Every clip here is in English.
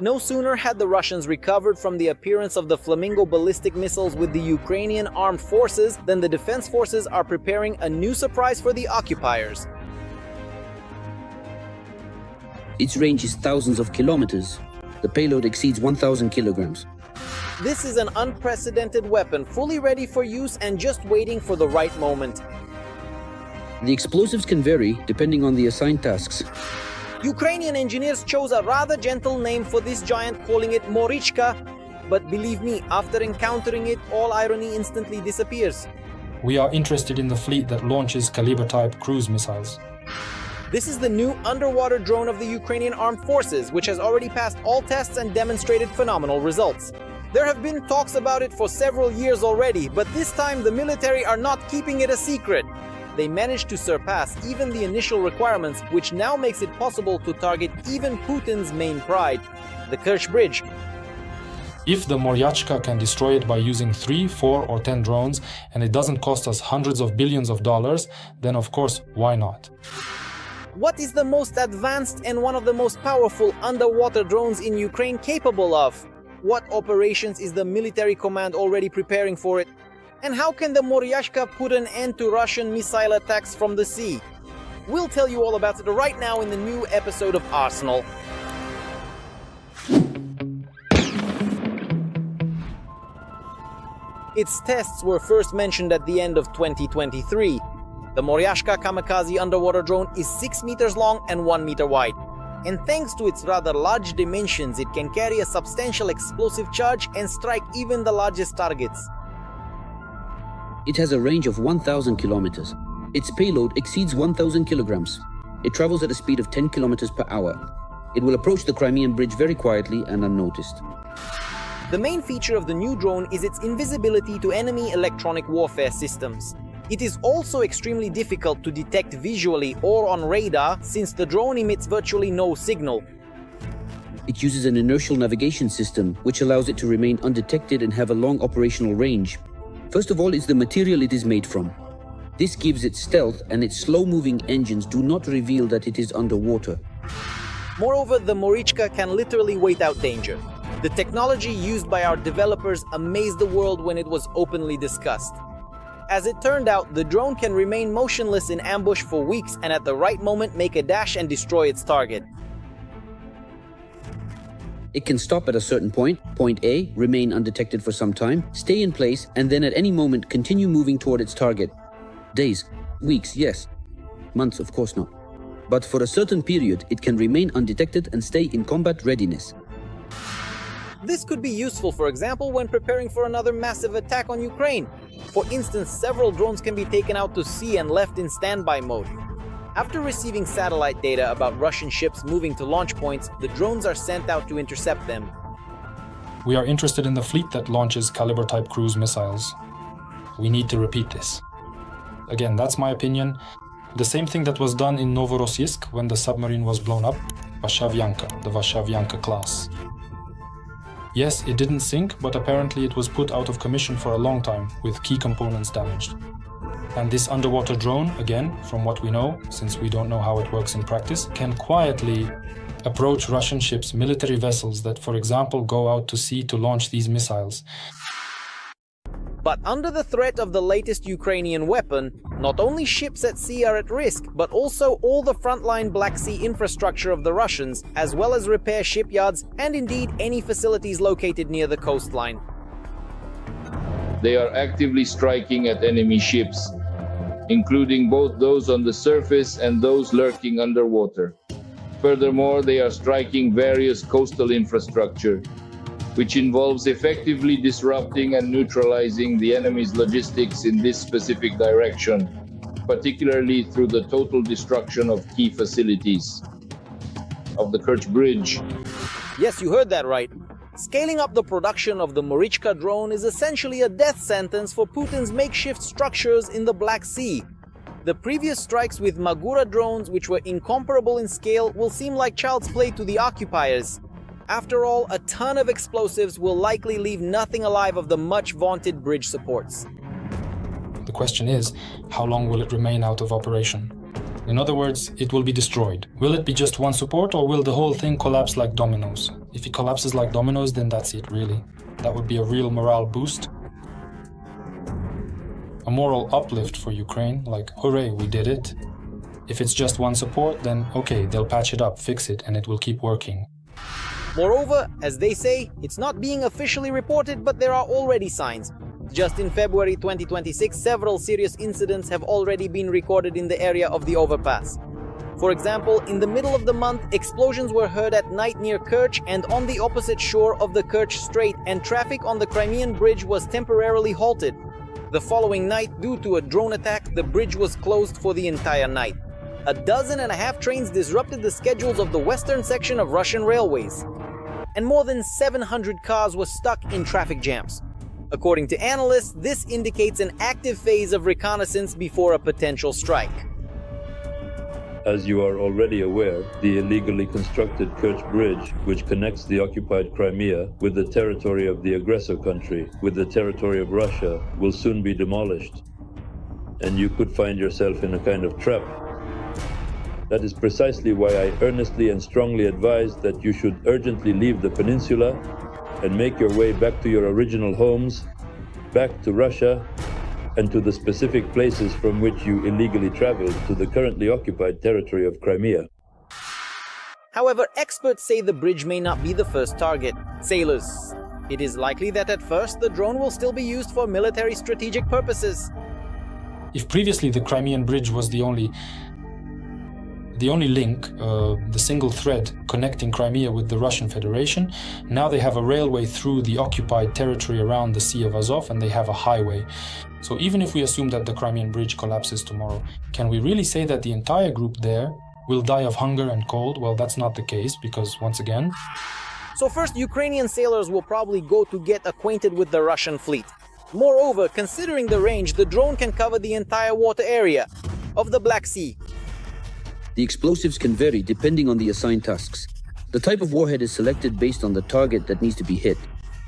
No sooner had the Russians recovered from the appearance of the Flamingo ballistic missiles with the Ukrainian armed forces than the defense forces are preparing a new surprise for the occupiers. Its range is thousands of kilometers. The payload exceeds 1,000 kilograms. This is an unprecedented weapon, fully ready for use and just waiting for the right moment. The explosives can vary depending on the assigned tasks. Ukrainian engineers chose a rather gentle name for this giant, calling it Marychka. But believe me, after encountering it, all irony instantly disappears. We are interested in the fleet that launches Caliber-type cruise missiles. This is the new underwater drone of the Ukrainian armed forces, which has already passed all tests and demonstrated phenomenal results. There have been talks about it for several years already, but this time the military are not keeping it a secret. They managed to surpass even the initial requirements, which now makes it possible to target even Putin's main pride, the Kerch Bridge. If the Marychka can destroy it by using 3, 4 or 10 drones, and it doesn't cost us hundreds of billions of dollars, then of course, why not? What is the most advanced and one of the most powerful underwater drones in Ukraine capable of? What operations is the military command already preparing for it? And how can the Marychka put an end to Russian missile attacks from the sea? We'll tell you all about it right now in the new episode of Arsenal. Its tests were first mentioned at the end of 2023. The Marychka kamikaze underwater drone is 6 meters long and 1 meter wide. And thanks to its rather large dimensions, it can carry a substantial explosive charge and strike even the largest targets. It has a range of 1,000 kilometers. Its payload exceeds 1,000 kilograms. It travels at a speed of 10 kilometers per hour. It will approach the Crimean bridge very quietly and unnoticed. The main feature of the new drone is its invisibility to enemy electronic warfare systems. It is also extremely difficult to detect visually or on radar, since the drone emits virtually no signal. It uses an inertial navigation system, which allows it to remain undetected and have a long operational range. First of all is the material it is made from. This gives it stealth, and its slow-moving engines do not reveal that it is underwater. Moreover, the Marychka can literally wait out danger. The technology used by our developers amazed the world when it was openly discussed. As it turned out, the drone can remain motionless in ambush for weeks and at the right moment make a dash and destroy its target. It can stop at a certain point A, remain undetected for some time, stay in place, and then at any moment continue moving toward its target. Days, weeks, yes. Months, of course not. But for a certain period, it can remain undetected and stay in combat readiness. This could be useful, for example, when preparing for another massive attack on Ukraine. For instance, several drones can be taken out to sea and left in standby mode. After receiving satellite data about Russian ships moving to launch points, the drones are sent out to intercept them. We are interested in the fleet that launches Caliber-type cruise missiles. We need to repeat this. Again, that's my opinion. The same thing that was done in Novorossiysk when the submarine was blown up, Varshavyanka, the Varshavyanka class. Yes, it didn't sink, but apparently it was put out of commission for a long time, with key components damaged. And this underwater drone, again, from what we know, since we don't know how it works in practice, can quietly approach Russian ships, military vessels that, for example, go out to sea to launch these missiles. But under the threat of the latest Ukrainian weapon, not only ships at sea are at risk, but also all the frontline Black Sea infrastructure of the Russians, as well as repair shipyards and indeed any facilities located near the coastline. They are actively striking at enemy ships, including both those on the surface and those lurking underwater. Furthermore, they are striking various coastal infrastructure, which involves effectively disrupting and neutralizing the enemy's logistics in this specific direction, particularly through the total destruction of key facilities of the Kerch Bridge. Yes, you heard that right. Scaling up the production of the Marychka drone is essentially a death sentence for Putin's makeshift structures in the Black Sea. The previous strikes with Magura drones, which were incomparable in scale, will seem like child's play to the occupiers. After all, a ton of explosives will likely leave nothing alive of the much-vaunted bridge supports. The question is, how long will it remain out of operation? In other words, it will be destroyed. Will it be just one support, or will the whole thing collapse like dominoes? If it collapses like dominoes, then that's it, really. That would be a real morale boost. A moral uplift for Ukraine, like, hooray, we did it. If it's just one support, then okay, they'll patch it up, fix it, and it will keep working. Moreover, as they say, it's not being officially reported, but there are already signs. Just in February 2026, several serious incidents have already been recorded in the area of the overpass. For example, in the middle of the month, explosions were heard at night near Kerch and on the opposite shore of the Kerch Strait, and traffic on the Crimean bridge was temporarily halted. The following night, due to a drone attack, the bridge was closed for the entire night. 12.5 trains disrupted the schedules of the western section of Russian railways, and more than 700 cars were stuck in traffic jams. According to analysts, this indicates an active phase of reconnaissance before a potential strike. As you are already aware, the illegally constructed Kerch Bridge, which connects the occupied Crimea with the territory of the aggressor country, with the territory of Russia, will soon be demolished. And you could find yourself in a kind of trap. That is precisely why I earnestly and strongly advise that you should urgently leave the peninsula and make your way back to your original homes, back to Russia, and to the specific places from which you illegally traveled to the currently occupied territory of Crimea. However, experts say the bridge may not be the first target. Sailors, it is likely that at first the drone will still be used for military strategic purposes. If previously the Crimean bridge was the only link, the single thread connecting Crimea with the Russian Federation, now they have a railway through the occupied territory around the Sea of Azov, and they have a highway. So even if we assume that the Crimean bridge collapses tomorrow, can we really say that the entire group there will die of hunger and cold? Well, that's not the case, because once again... So first, Ukrainian sailors will probably go to get acquainted with the Russian fleet. Moreover, considering the range, the drone can cover the entire water area of the Black Sea. The explosives can vary depending on the assigned tasks. The type of warhead is selected based on the target that needs to be hit.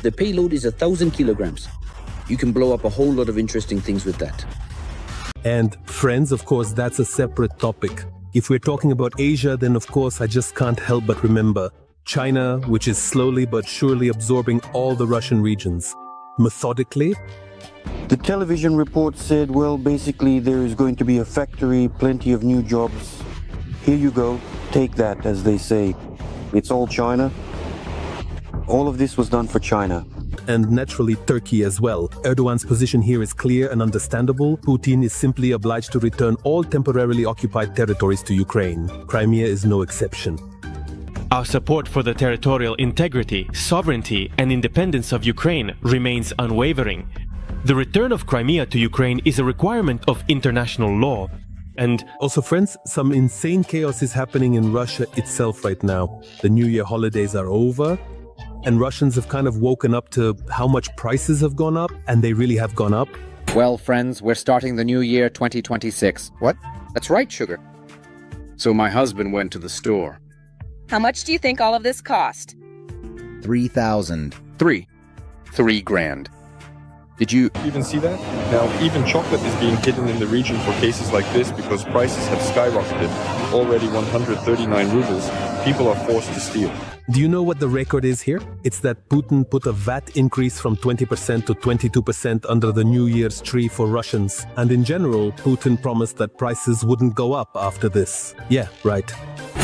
The payload is 1,000 kilograms. You can blow up a whole lot of interesting things with that. And friends, of course, that's a separate topic. If we're talking about Asia, then of course I just can't help but remember China, which is slowly but surely absorbing all the Russian regions. Methodically. The television report said, well, basically there is going to be a factory, plenty of new jobs. Here you go, take that, as they say. It's all China. All of this was done for China. And naturally Turkey as well. Erdogan's position here is clear and understandable. Putin is simply obliged to return all temporarily occupied territories to Ukraine. Crimea is no exception. Our support for the territorial integrity, sovereignty, and independence of Ukraine remains unwavering. The return of Crimea to Ukraine is a requirement of international law. And also, friends, some insane chaos is happening in Russia itself right now. The New Year holidays are over, and Russians have kind of woken up to how much prices have gone up, and they really have gone up. Well, friends, we're starting the new year 2026. What? That's right, Sugar. So my husband went to the store. How much do you think all of this cost? 3,000. Three grand. Did you even see that? Now, even chocolate is being hidden in the region for cases like this because prices have skyrocketed. Already 139 rubles. People are forced to steal. Do you know what the record is here? It's that Putin put a VAT increase from 20% to 22% under the New Year's tree for Russians. And in general, Putin promised that prices wouldn't go up after this. Yeah, right.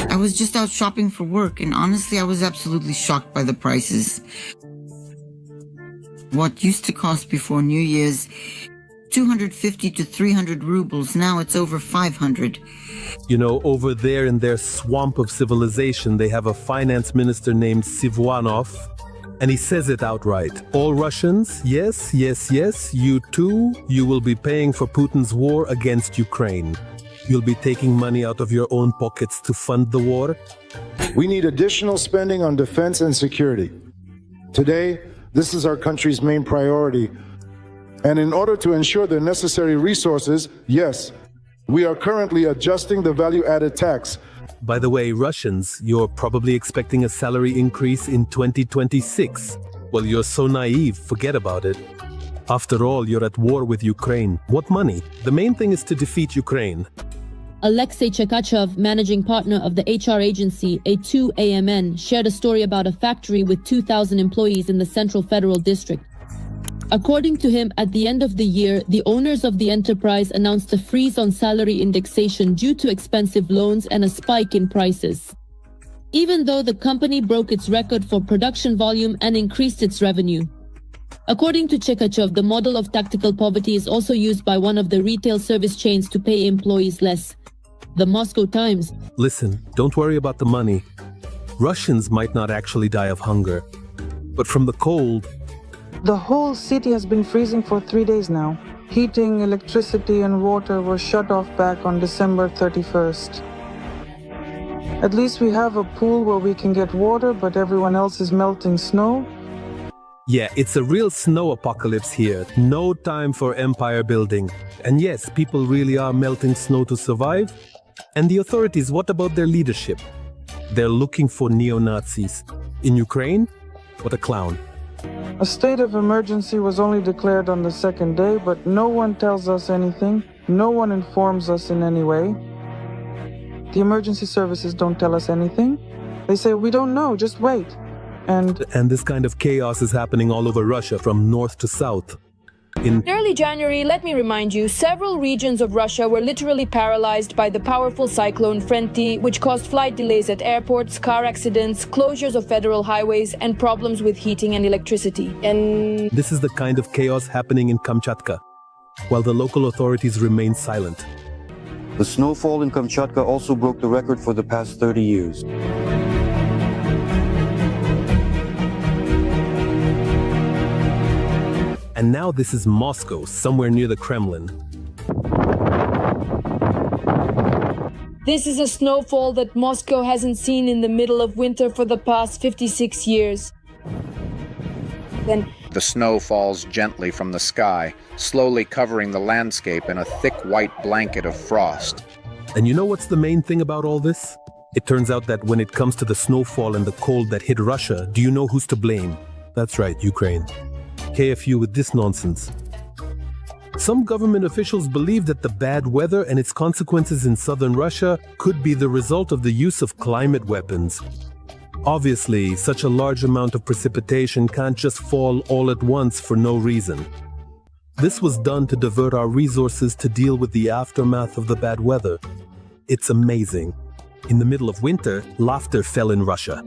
I was just out shopping for work, and honestly, I was absolutely shocked by the prices. What used to cost before New Year's 250 to 300 rubles, now it's over 500. You know, over there in their swamp of civilization, they have a finance minister named Sivanov, and he says it outright. All Russians, yes, yes, yes, you too, you will be paying for Putin's war against Ukraine. You'll be taking money out of your own pockets to fund the war. We need additional spending on defense and security. Today, this is our country's main priority. And in order to ensure the necessary resources, yes, we are currently adjusting the value-added tax. By the way, Russians, you're probably expecting a salary increase in 2026. Well, you're so naive, forget about it. After all, you're at war with Ukraine. What money? The main thing is to defeat Ukraine. Alexei Chekachev, managing partner of the HR agency A2AMN, shared a story about a factory with 2,000 employees in the Central Federal District. According to him, at the end of the year, the owners of the enterprise announced a freeze on salary indexation due to expensive loans and a spike in prices. Even though the company broke its record for production volume and increased its revenue. According to Chekachev, the model of tactical poverty is also used by one of the retail service chains to pay employees less. The Moscow Times. Listen, don't worry about the money. Russians might not actually die of hunger, but from the cold. The whole city has been freezing for 3 days now. Heating, electricity, and water were shut off back on December 31st. At least we have a pool where we can get water, but everyone else is melting snow. Yeah, it's a real snow apocalypse here. No time for empire building. And yes, people really are melting snow to survive. And the authorities, what about their leadership? They're looking for neo-Nazis. In Ukraine? What a clown. A state of emergency was only declared on the second day, but no one tells us anything. No one informs us in any way. The emergency services don't tell us anything. They say, we don't know, just wait. And this kind of chaos is happening all over Russia, from north to south. In early January, let me remind you, several regions of Russia were literally paralyzed by the powerful cyclone Frenti, which caused flight delays at airports, car accidents, closures of federal highways, and problems with heating and electricity. And this is the kind of chaos happening in Kamchatka, while the local authorities remain silent. The snowfall in Kamchatka also broke the record for the past 30 years. And now this is Moscow, somewhere near the Kremlin. this is a snowfall that Moscow hasn't seen in the middle of winter for the past 56 years. Then the snow falls gently from the sky, slowly covering the landscape in a thick white blanket of frost. And you know what's the main thing about all this? It turns out that when it comes to the snowfall and the cold that hit Russia, do you know who's to blame? That's right, Ukraine. KFU with this nonsense. Some government officials believe that the bad weather and its consequences in southern Russia could be the result of the use of climate weapons. Obviously, such a large amount of precipitation can't just fall all at once for no reason. This was done to divert our resources to deal with the aftermath of the bad weather. It's amazing. In the middle of winter, laughter fell in Russia.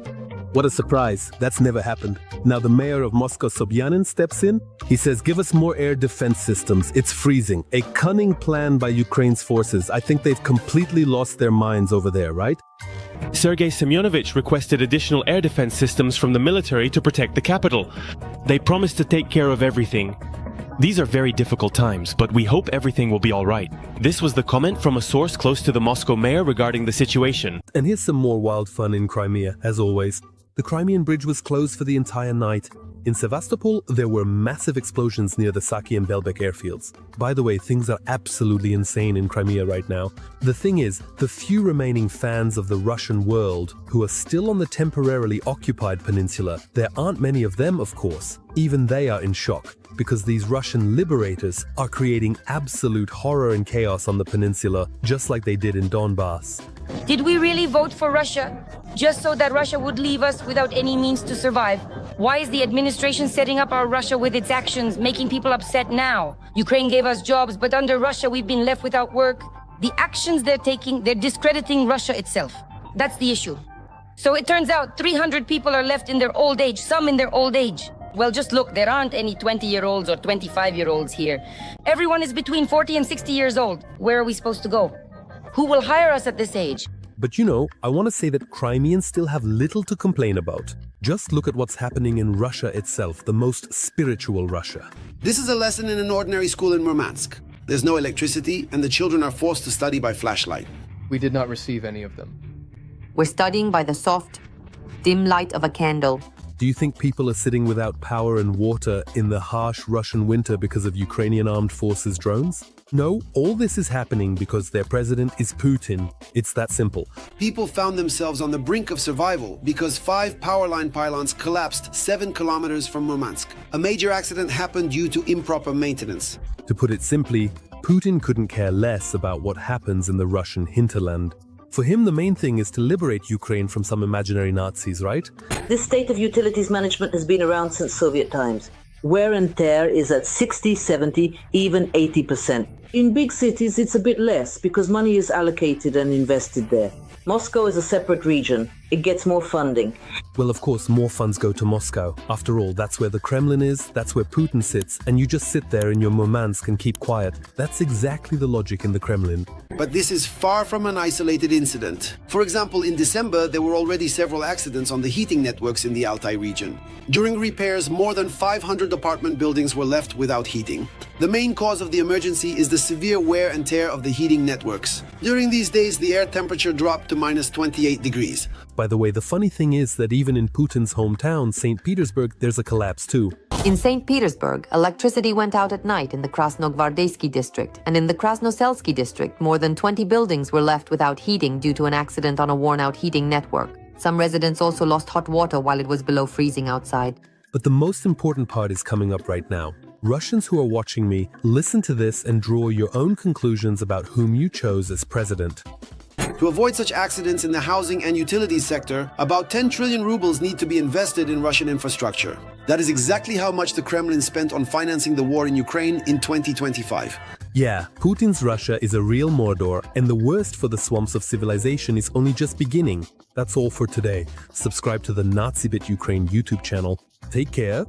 What a surprise, that's never happened. Now the mayor of Moscow, Sobyanin, steps in. He says, give us more air defense systems. It's freezing. A cunning plan by Ukraine's forces. I think they've completely lost their minds over there, right? Sergei Semyonovich requested additional air defense systems from the military to protect the capital. They promised to take care of everything. These are very difficult times, but we hope everything will be all right. This was the comment from a source close to the Moscow mayor regarding the situation. And here's some more wild fun in Crimea, as always. The Crimean bridge was closed for the entire night. In Sevastopol, there were massive explosions near the Saki and Belbek airfields. By the way, things are absolutely insane in Crimea right now. The thing is, the few remaining fans of the Russian world who are still on the temporarily occupied peninsula, there aren't many of them, of course. Even they are in shock, because these Russian liberators are creating absolute horror and chaos on the peninsula, just like they did in Donbass. Did we really vote for Russia? Just so that Russia would leave us without any means to survive? Why is the administration setting up our Russia with its actions, making people upset now? Ukraine gave us jobs, but under Russia we've been left without work. The actions they're taking, they're discrediting Russia itself. That's the issue. So it turns out 300 people are left in their old age, some in their old age. Well, just look, there aren't any 20-year-olds or 25-year-olds here. Everyone is between 40 and 60 years old. Where are we supposed to go? Who will hire us at this age? But you know, I want to say that Crimeans still have little to complain about. Just look at what's happening in Russia itself, the most spiritual Russia. This is a lesson in an ordinary school in Murmansk. There's no electricity, and the children are forced to study by flashlight. We did not receive any of them. We're studying by the soft, dim light of a candle. Do you think people are sitting without power and water in the harsh Russian winter because of Ukrainian armed forces' drones? No, all this is happening because their president is Putin. It's that simple. People found themselves on the brink of survival because 5 power line pylons collapsed 7 kilometers from Murmansk. A major accident happened due to improper maintenance. To put it simply, Putin couldn't care less about what happens in the Russian hinterland. For him, the main thing is to liberate Ukraine from some imaginary Nazis, right? This state of utilities management has been around since Soviet times. Wear and tear is at 60, 70, even 80%. In big cities, it's a bit less because money is allocated and invested there. Moscow is a separate region. It gets more funding. Well, of course, more funds go to Moscow. After all, that's where the Kremlin is, that's where Putin sits, and you just sit there in your Murmansk and keep quiet. That's exactly the logic in the Kremlin. But this is far from an isolated incident. For example, in December, there were already several accidents on the heating networks in the Altai region. During repairs, more than 500 apartment buildings were left without heating. The main cause of the emergency is the severe wear and tear of the heating networks. During these days, the air temperature dropped to minus 28 degrees. By the way, the funny thing is that even in Putin's hometown, St. Petersburg, there's a collapse too. In St. Petersburg, electricity went out at night in the Krasnogvardeyski district, and in the Krasnoselsky district, more than 20 buildings were left without heating due to an accident on a worn-out heating network. Some residents also lost hot water while it was below freezing outside. But the most important part is coming up right now. Russians who are watching me, listen to this and draw your own conclusions about whom you chose as president. To avoid such accidents in the housing and utilities sector, about 10 trillion rubles need to be invested in Russian infrastructure. That is exactly how much the Kremlin spent on financing the war in Ukraine in 2025. Yeah, Putin's Russia is a real Mordor, and the worst for the swamps of civilization is only just beginning. That's all for today. Subscribe to the Nazi Bit Ukraine YouTube channel. Take care.